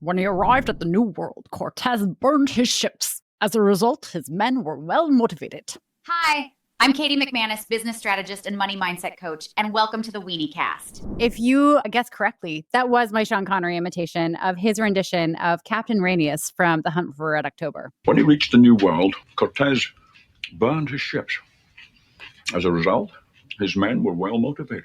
When he arrived at the New World, Cortes burned his ships. As a result, his men were well motivated. Hi, I'm Katie McManus, business strategist and money mindset coach, and welcome to the Weeniecast. If you guessed correctly, that was my Sean Connery imitation of his rendition of Captain Ranius from The Hunt for Red October. When he reached the New World, Cortes burned his ships. As a result, his men were well motivated.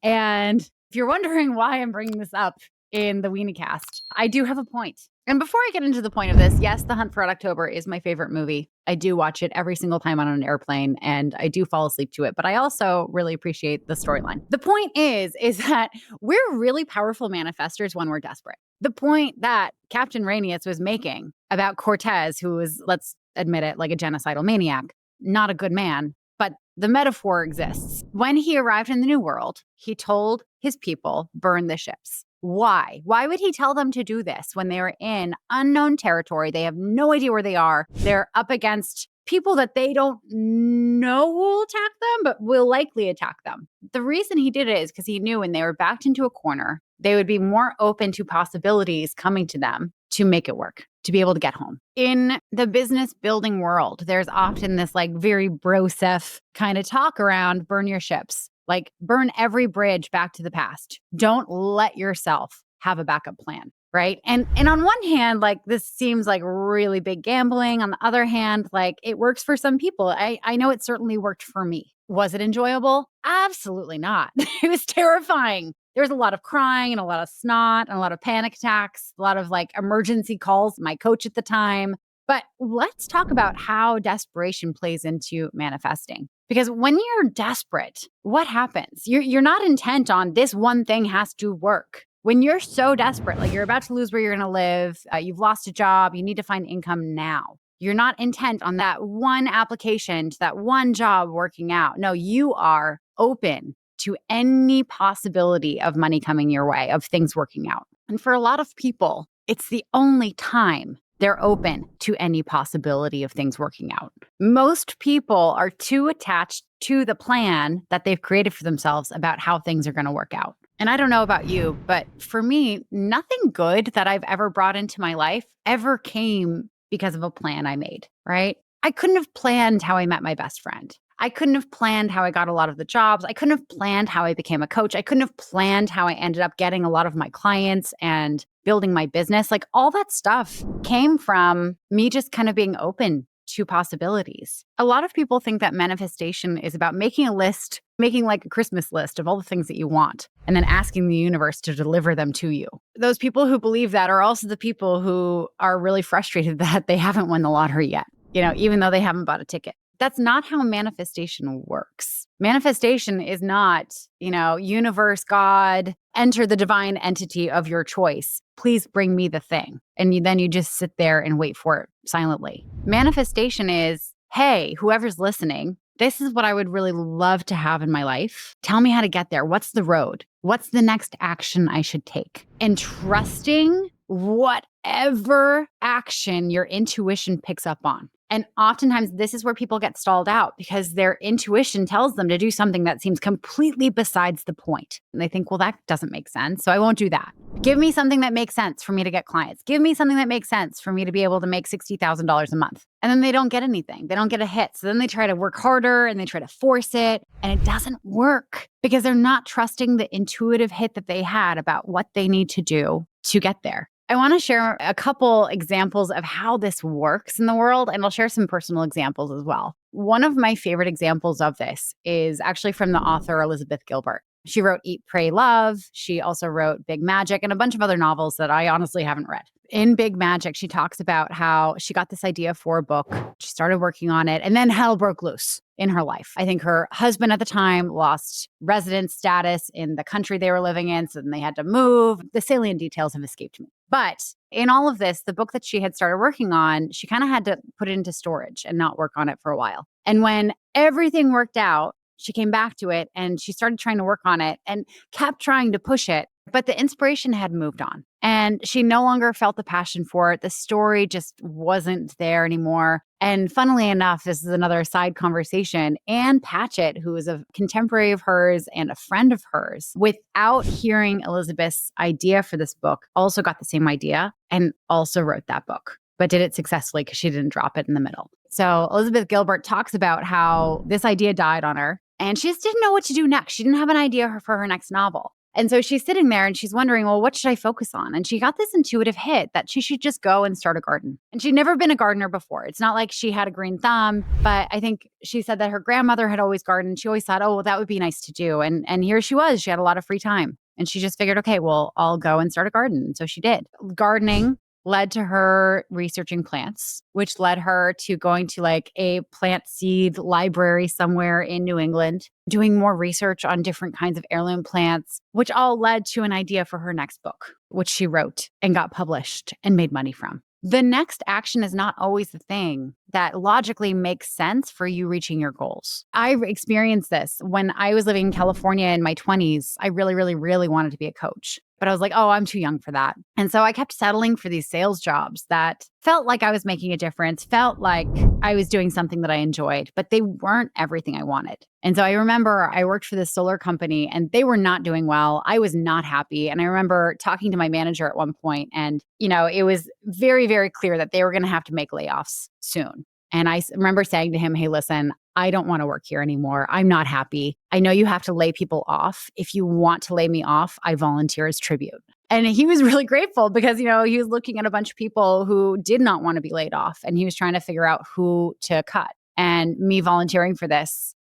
And if you're wondering why I'm bringing this up in the Weeniecast, I do have a point. And before I get into the point of this, yes, The Hunt for Red October is my favorite movie. I do watch it every single time on an airplane, and I do fall asleep to it. But I also really appreciate the storyline. The point is that we're really powerful manifestors when we're desperate. The point that Captain Ranius was making about Cortes, who was, let's admit it, like a genocidal maniac, not a good man, but the metaphor exists. When he arrived in the New World, he told his people, burn the ships. Why? Why would he tell them to do this when they were in unknown territory? They have no idea where they are. They're up against people that they don't know who will attack them, but will likely attack them. The reason he did it is because he knew when they were backed into a corner, they would be more open to possibilities coming to them to make it work, to be able to get home. In the business building world, there's often this like very broseph kind of talk around burn your ships. Like burn every bridge back to the past. Don't let yourself have a backup plan, right? And on one hand, like this seems like really big gambling. On the other hand, like it works for some people. I know it certainly worked for me. Was it enjoyable? Absolutely not. It was terrifying. There was a lot of crying and a lot of snot and a lot of panic attacks, a lot of like emergency calls, my coach at the time. But let's talk about how desperation plays into manifesting. Because when you're desperate, what happens? You're not intent on this one thing has to work. When you're so desperate, like you're about to lose where you're going to live, you've lost a job, you need to find income now. You're not intent on that one application to that one job working out. No, you are open to any possibility of money coming your way, of things working out. And for a lot of people, it's the only time they're open to any possibility of things working out. Most people are too attached to the plan that they've created for themselves about how things are going to work out. And I don't know about you, but for me, nothing good that I've ever brought into my life ever came because of a plan I made, right? I couldn't have planned how I met my best friend. I couldn't have planned how I got a lot of the jobs. I couldn't have planned how I became a coach. I couldn't have planned how I ended up getting a lot of my clients and building my business. Like all that stuff came from me just kind of being open to possibilities. A lot of people think that manifestation is about making a list, making like a Christmas list of all the things that you want, and then asking the universe to deliver them to you. Those people who believe that are also the people who are really frustrated that they haven't won the lottery yet, even though they haven't bought a ticket. That's not how manifestation works. Manifestation is not, universe, God, enter the divine entity of your choice. Please bring me the thing. And then you just sit there and wait for it silently. Manifestation is, hey, whoever's listening, this is what I would really love to have in my life. Tell me how to get there. What's the road? What's the next action I should take? And trusting whatever action your intuition picks up on. And oftentimes this is where people get stalled out because their intuition tells them to do something that seems completely besides the point. And they think, well, that doesn't make sense, so I won't do that. Give me something that makes sense for me to get clients. Give me something that makes sense for me to be able to make $60,000 a month. And then they don't get anything. They don't get a hit. So then they try to work harder and they try to force it. And it doesn't work because they're not trusting the intuitive hit that they had about what they need to do to get there. I want to share a couple examples of how this works in the world, and I'll share some personal examples as well. One of my favorite examples of this is actually from the author Elizabeth Gilbert. She wrote Eat, Pray, Love. She also wrote Big Magic and a bunch of other novels that I honestly haven't read. In Big Magic, she talks about how she got this idea for a book. She started working on it, and then hell broke loose in her life. I think her husband at the time lost residence status in the country they were living in, so then they had to move. The salient details have escaped me. But in all of this, the book that she had started working on, she kind of had to put it into storage and not work on it for a while. And when everything worked out, she came back to it and she started trying to work on it and kept trying to push it. But the inspiration had moved on and she no longer felt the passion for it. The story just wasn't there anymore. And funnily enough, this is another side conversation. Anne Patchett, who is a contemporary of hers and a friend of hers, without hearing Elizabeth's idea for this book, also got the same idea and also wrote that book, but did it successfully because she didn't drop it in the middle. So Elizabeth Gilbert talks about how this idea died on her and she just didn't know what to do next. She didn't have an idea for her next novel. And so she's sitting there and she's wondering, well, what should I focus on? And she got this intuitive hit that she should just go and start a garden. And she'd never been a gardener before. It's not like she had a green thumb, but I think she said that her grandmother had always gardened. She always thought, oh, well, that would be nice to do. And here she was. She had a lot of free time. And she just figured, okay, well, I'll go and start a garden. And so she did. Gardening led to her researching plants, which led her to going to like a plant seed library somewhere in New England, doing more research on different kinds of heirloom plants, which all led to an idea for her next book, which she wrote and got published and made money from. The next action is not always the thing that logically makes sense for you reaching your goals. I experienced this when I was living in California in my 20s. I really, really, really wanted to be a coach. But I was like, oh, I'm too young for that. And so I kept settling for these sales jobs that felt like I was making a difference, felt like I was doing something that I enjoyed, but they weren't everything I wanted. And so I remember I worked for this solar company and they were not doing well. I was not happy. And I remember talking to my manager at one point and, it was very, very clear that they were going to have to make layoffs soon. And I remember saying to him, hey, listen, I don't want to work here anymore. I'm not happy. I know you have to lay people off. If you want to lay me off, I volunteer as tribute. And he was really grateful because, he was looking at a bunch of people who did not want to be laid off. And he was trying to figure out who to cut. And me volunteering for this,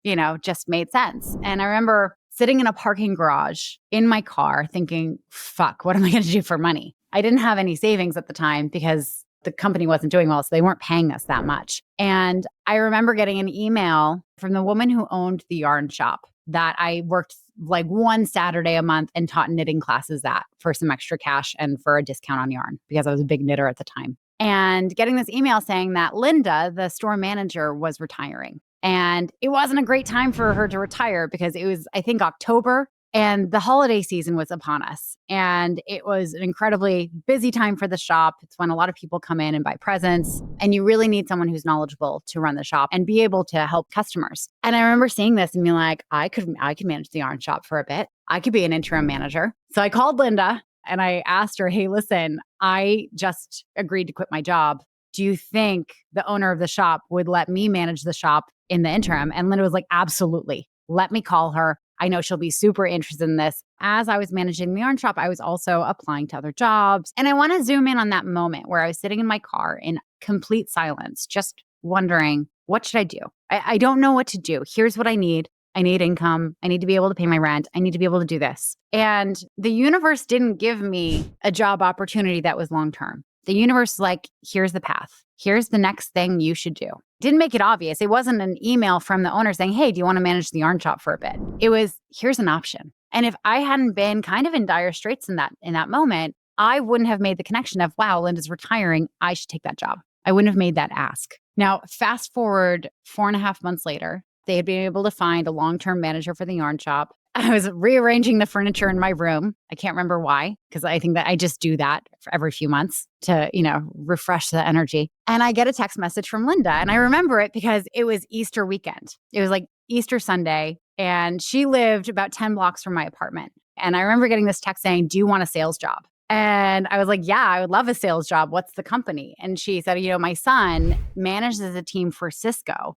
just made sense. And I remember sitting in a parking garage in my car thinking, fuck, what am I going to do for money? I didn't have any savings at the time because the company wasn't doing well, so they weren't paying us that much. And I remember getting an email from the woman who owned the yarn shop that I worked like one Saturday a month and taught knitting classes at for some extra cash and for a discount on yarn because I was a big knitter at the time. And getting this email saying that Linda, the store manager, was retiring. And it wasn't a great time for her to retire because it was, I think, October. And the holiday season was upon us. And it was an incredibly busy time for the shop. It's when a lot of people come in and buy presents. And you really need someone who's knowledgeable to run the shop and be able to help customers. And I remember seeing this and being like, I could manage the yarn shop for a bit. I could be an interim manager. So I called Linda and I asked her, hey, listen, I just agreed to quit my job. Do you think the owner of the shop would let me manage the shop in the interim? And Linda was like, absolutely. Let me call her. I know she'll be super interested in this. As I was managing the yarn shop, I was also applying to other jobs. And I want to zoom in on that moment where I was sitting in my car in complete silence, just wondering, what should I do? I don't know what to do. Here's what I need. I need income. I need to be able to pay my rent. I need to be able to do this. And the universe didn't give me a job opportunity that was long-term. The universe is like, here's the path. Here's the next thing you should do. Didn't make it obvious. It wasn't an email from the owner saying, hey, do you want to manage the yarn shop for a bit? It was, here's an option. And if I hadn't been kind of in dire straits in that moment, I wouldn't have made the connection of, wow, Linda's retiring. I should take that job. I wouldn't have made that ask. Now, fast forward 4.5 months later, they had been able to find a long-term manager for the yarn shop. I was rearranging the furniture in my room. I can't remember why, because I think that I just do that for every few months to, refresh the energy. And I get a text message from Linda. And I remember it because it was Easter weekend. It was like Easter Sunday. And she lived about 10 blocks from my apartment. And I remember getting this text saying, do you want a sales job? And I was like, yeah, I would love a sales job. What's the company? And she said, my son manages a team for Cisco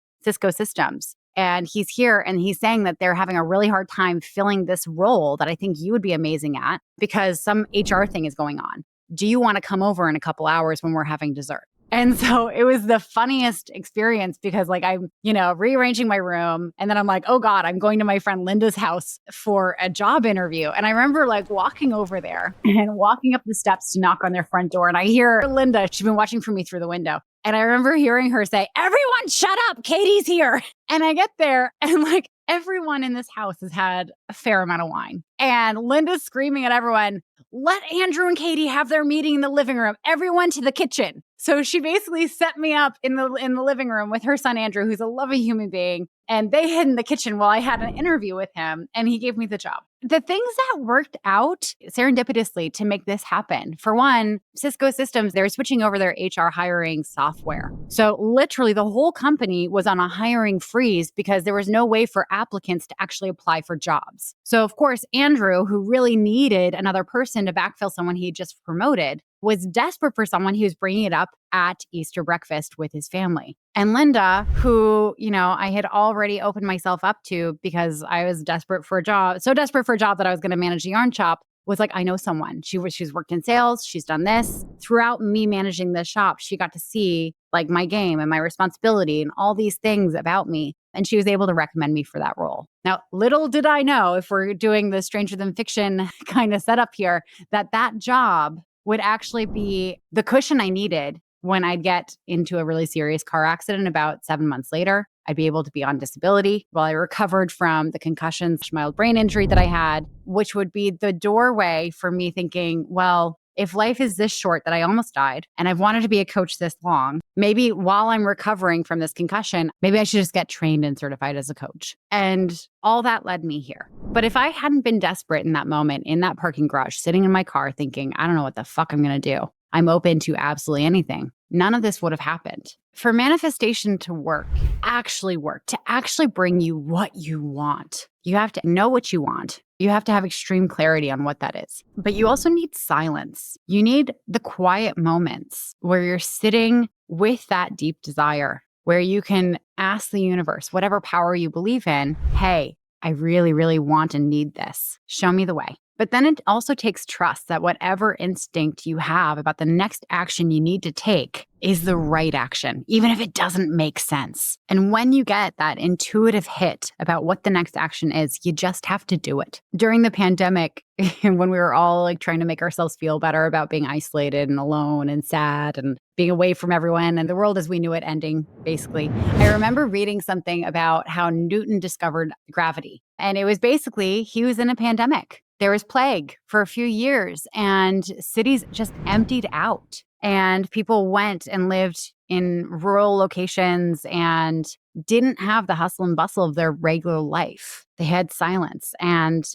Systems. And he's here and he's saying that they're having a really hard time filling this role that I think you would be amazing at because some HR thing is going on. Do you want to come over in a couple hours when we're having dessert? And so it was the funniest experience because I'm, rearranging my room and then I'm like, oh God, I'm going to my friend Linda's house for a job interview. And I remember walking over there and walking up the steps to knock on their front door. And I hear Linda, she's been watching for me through the window. And I remember hearing her say, everyone shut up, Katie's here. And I get there and everyone in this house has had a fair amount of wine. And Linda's screaming at everyone, let Andrew and Katie have their meeting in the living room. Everyone to the kitchen. So she basically set me up in the living room with her son, Andrew, who's a lovely human being. And they hid in the kitchen while I had an interview with him, and he gave me the job. The things that worked out serendipitously to make this happen. For one, Cisco Systems, they're switching over their HR hiring software. So literally the whole company was on a hiring freeze because there was no way for applicants to actually apply for jobs. So of course, Andrew, who really needed another person to backfill someone he had just promoted, was desperate for someone who was bringing it up at Easter breakfast with his family. And Linda, who, I had already opened myself up to because I was desperate for a job, so desperate for a job that I was going to manage a yarn shop, was like, I know someone. She's worked in sales. She's done this. Throughout me managing the shop, she got to see like my game and my responsibility and all these things about me. And she was able to recommend me for that role. Now, little did I know, if we're doing the stranger than fiction kind of setup here, that job would actually be the cushion I needed when I'd get into a really serious car accident about 7 months later. I'd be able to be on disability while I recovered from the concussions, mild brain injury that I had, which would be the doorway for me thinking, well, if life is this short that I almost died and I've wanted to be a coach this long, maybe while I'm recovering from this concussion, maybe I should just get trained and certified as a coach. And all that led me here. But if I hadn't been desperate in that moment, in that parking garage, sitting in my car thinking, I don't know what the fuck I'm going to do, I'm open to absolutely anything, none of this would have happened. For manifestation to work, to actually bring you what you want, you have to know what you want. You have to have extreme clarity on what that is. But you also need silence. You need the quiet moments where you're sitting with that deep desire, where you can ask the universe, whatever power you believe in, hey, I really, really want and need this. Show me the way. But then it also takes trust that whatever instinct you have about the next action you need to take is the right action, even if it doesn't make sense. And when you get that intuitive hit about what the next action is, you just have to do it. During the pandemic, when we were all like trying to make ourselves feel better about being isolated and alone and sad and being away from everyone and the world as we knew it ending, basically, I remember reading something about how Newton discovered gravity. And it was basically, he was in a pandemic. There was plague for a few years and cities just emptied out. And people went and lived in rural locations and didn't have the hustle and bustle of their regular life. They had silence. And,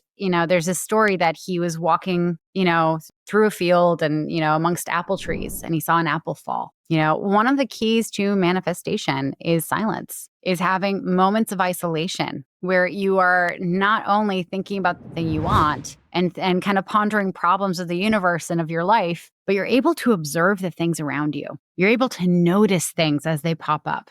there's a story that he was walking, through a field and, amongst apple trees, and he saw an apple fall. One of the keys to manifestation is silence, is having moments of isolation where you are not only thinking about the thing you want and kind of pondering problems of the universe and of your life, but you're able to observe the things around you. You're able to notice things as they pop up.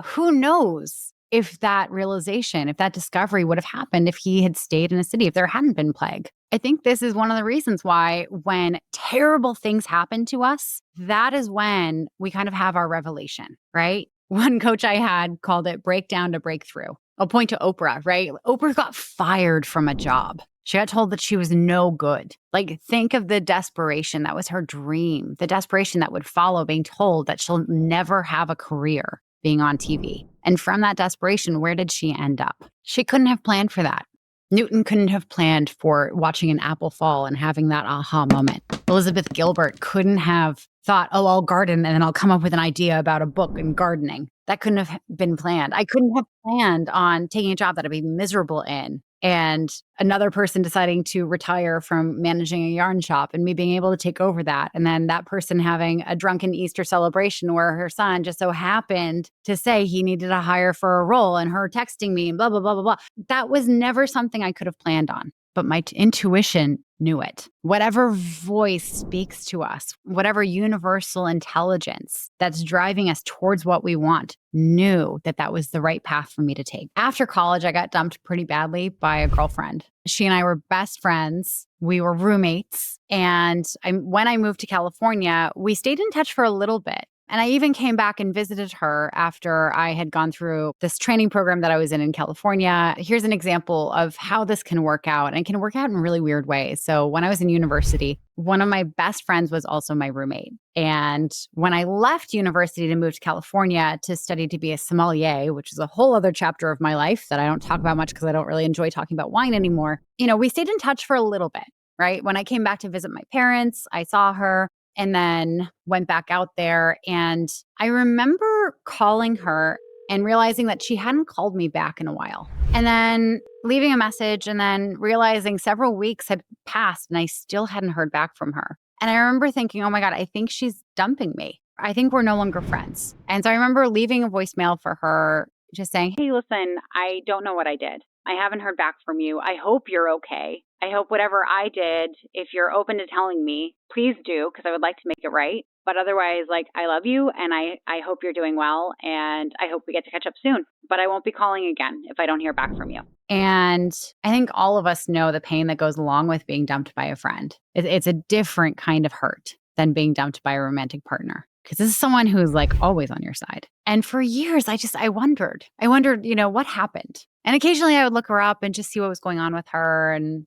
Who knows if that realization, if that discovery would have happened if he had stayed in a city, if there hadn't been plague. I think this is one of the reasons why when terrible things happen to us, that is when we kind of have our revelation, right? One coach I had called it breakdown to breakthrough. I'll point to Oprah, right? Oprah got fired from a job. She got told that she was no good. Like, think of the desperation. That was her dream. The desperation that would follow being told that she'll never have a career being on TV. And from that desperation, where did she end up? She couldn't have planned for that. Newton couldn't have planned for watching an apple fall and having that aha moment. Elizabeth Gilbert couldn't have thought, oh, I'll garden and then I'll come up with an idea about a book in gardening. That couldn't have been planned. I couldn't have planned on taking a job that I'd be miserable in and another person deciding to retire from managing a yarn shop and me being able to take over that. And then that person having a drunken Easter celebration where her son just so happened to say he needed a hire for a role and her texting me and blah, blah, blah, blah, blah. That was never something I could have planned on. But my intuition knew it. Whatever voice speaks to us, whatever universal intelligence that's driving us towards what we want, knew that that was the right path for me to take. After college, I got dumped pretty badly by a girlfriend. She and I were best friends. We were roommates. And when I moved to California, we stayed in touch for a little bit. And I even came back and visited her after I had gone through this training program that I was in California. Here's an example of how this can work out, and it can work out in really weird ways. So when I was in university, one of my best friends was also my roommate. And when I left university to move to California to study to be a sommelier, which is a whole other chapter of my life that I don't talk about much because I don't really enjoy talking about wine anymore, we stayed in touch for a little bit, right? When I came back to visit my parents, I saw her. and then went back out there. And I remember calling her and realizing that she hadn't called me back in a while. And then leaving a message and then realizing several weeks had passed and I still hadn't heard back from her. And I remember thinking, oh my God, I think she's dumping me. I think we're no longer friends. And so I remember leaving a voicemail for her, just saying, hey, listen, I don't know what I did. I haven't heard back from you. I hope you're okay. I hope whatever I did, if you're open to telling me, please do, because I would like to make it right. But otherwise, like, I love you and I hope you're doing well and I hope we get to catch up soon. But I won't be calling again if I don't hear back from you. And I think all of us know the pain that goes along with being dumped by a friend. It's a different kind of hurt than being dumped by a romantic partner. Because this is someone who's like always on your side. And for years, I wondered, what happened? And occasionally I would look her up and just see what was going on with her. And,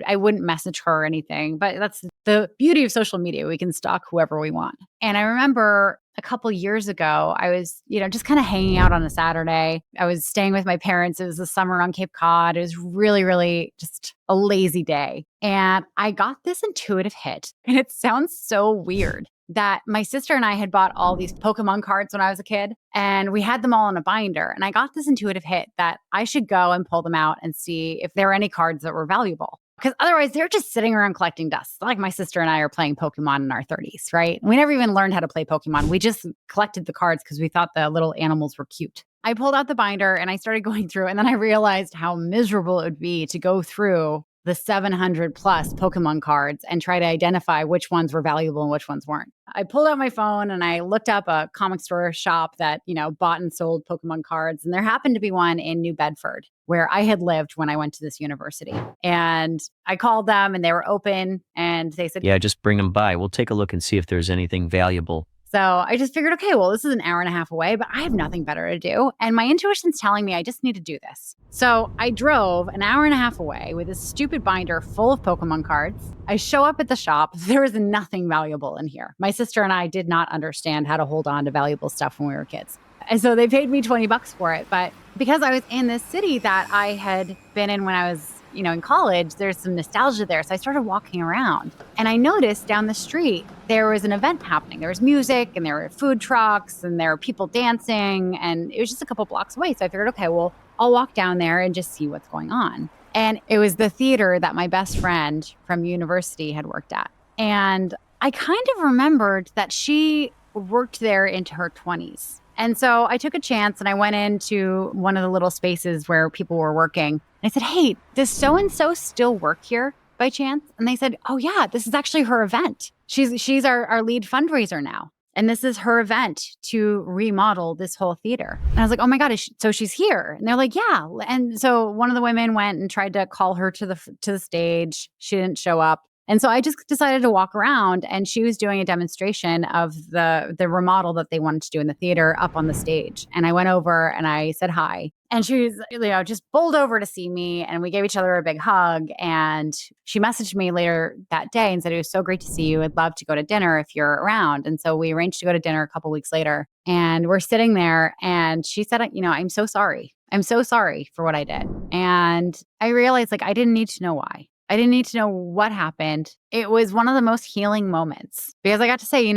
I wouldn't message her or anything, but that's the beauty of social media. We can stalk whoever we want. And I remember a couple years ago, I was, just kind of hanging out on a Saturday. I was staying with my parents. It was the summer on Cape Cod. It was really, really just a lazy day. And I got this intuitive hit. And it sounds so weird that my sister and I had bought all these Pokemon cards when I was a kid, and we had them all in a binder. And I got this intuitive hit that I should go and pull them out and see if there were any cards that were valuable. Because otherwise, they're just sitting around collecting dust. Like my sister and I are playing Pokemon in our 30s, right? We never even learned how to play Pokemon. We just collected the cards because we thought the little animals were cute. I pulled out the binder and I started going through, and then I realized how miserable it would be to go through the 700 plus Pokemon cards and try to identify which ones were valuable and which ones weren't. I pulled out my phone and I looked up a comic store shop that, bought and sold Pokemon cards. And there happened to be one in New Bedford where I had lived when I went to this university. And I called them and they were open and they said, yeah, just bring them by. We'll take a look and see if there's anything valuable. So I just figured, okay, well, this is an hour and a half away, but I have nothing better to do. And my intuition's telling me I just need to do this. So I drove an hour and a half away with this stupid binder full of Pokemon cards. I show up at the shop. There is nothing valuable in here. My sister and I did not understand how to hold on to valuable stuff when we were kids. And so they paid me $20 for it. But because I was in this city that I had been in when I was in college, there's some nostalgia there. So I started walking around and I noticed down the street, there was an event happening. There was music and there were food trucks and there were people dancing and it was just a couple blocks away. So I figured, okay, well, I'll walk down there and just see what's going on. And it was the theater that my best friend from university had worked at. And I kind of remembered that she worked there into her 20s. And so I took a chance and I went into one of the little spaces where people were working. And I said, hey, does so-and-so still work here by chance? And they said, oh yeah, this is actually her event. She's our lead fundraiser now. And this is her event to remodel this whole theater. And I was like, oh my God, so she's here? And they're like, yeah. And so one of the women went and tried to call her to the stage. She didn't show up. And so I just decided to walk around and she was doing a demonstration of the remodel that they wanted to do in the theater up on the stage. And I went over and I said hi. And she was, just bowled over to see me and we gave each other a big hug. And she messaged me later that day and said, it was so great to see you. I'd love to go to dinner if you're around. And so we arranged to go to dinner a couple weeks later and we're sitting there and she said, I'm so sorry. I'm so sorry for what I did. And I realized I didn't need to know why. I didn't need to know what happened. It was one of the most healing moments because I got to say,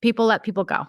people let people go,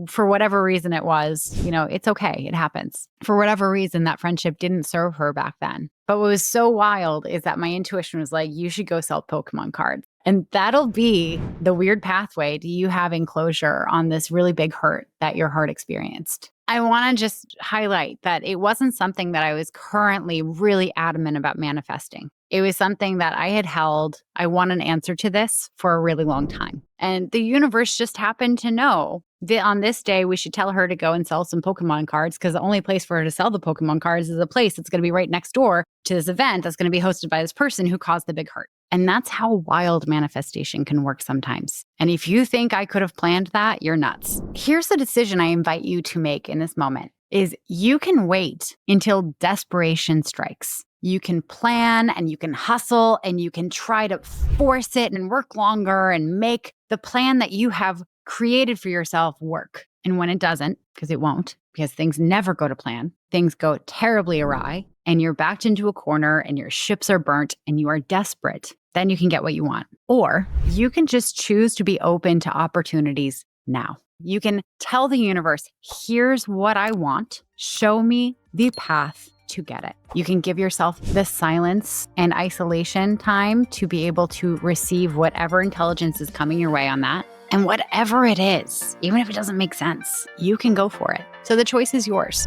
for whatever reason it was, it's okay. It happens. For whatever reason, that friendship didn't serve her back then. But what was so wild is that my intuition was like, you should go sell Pokemon cards. And that'll be the weird pathway to you having closure on this really big hurt that your heart experienced. I want to just highlight that it wasn't something that I was currently really adamant about manifesting. It was something that I had held. I want an answer to this for a really long time. And the universe just happened to know that on this day, we should tell her to go and sell some Pokemon cards because the only place for her to sell the Pokemon cards is a place that's going to be right next door to this event that's going to be hosted by this person who caused the big hurt. And that's how wild manifestation can work sometimes. And if you think I could have planned that, you're nuts. Here's the decision I invite you to make in this moment is you can wait until desperation strikes. You can plan and you can hustle and you can try to force it and work longer and make the plan that you have created for yourself work. And when it doesn't, because it won't, because things never go to plan, things go terribly awry and you're backed into a corner and your ships are burnt and you are desperate. then you can get what you want. Or you can just choose to be open to opportunities now. You can tell the universe, here's what I want. Show me the path to get it. You can give yourself the silence and isolation time to be able to receive whatever intelligence is coming your way on that. And whatever it is, even if it doesn't make sense, you can go for it. So the choice is yours.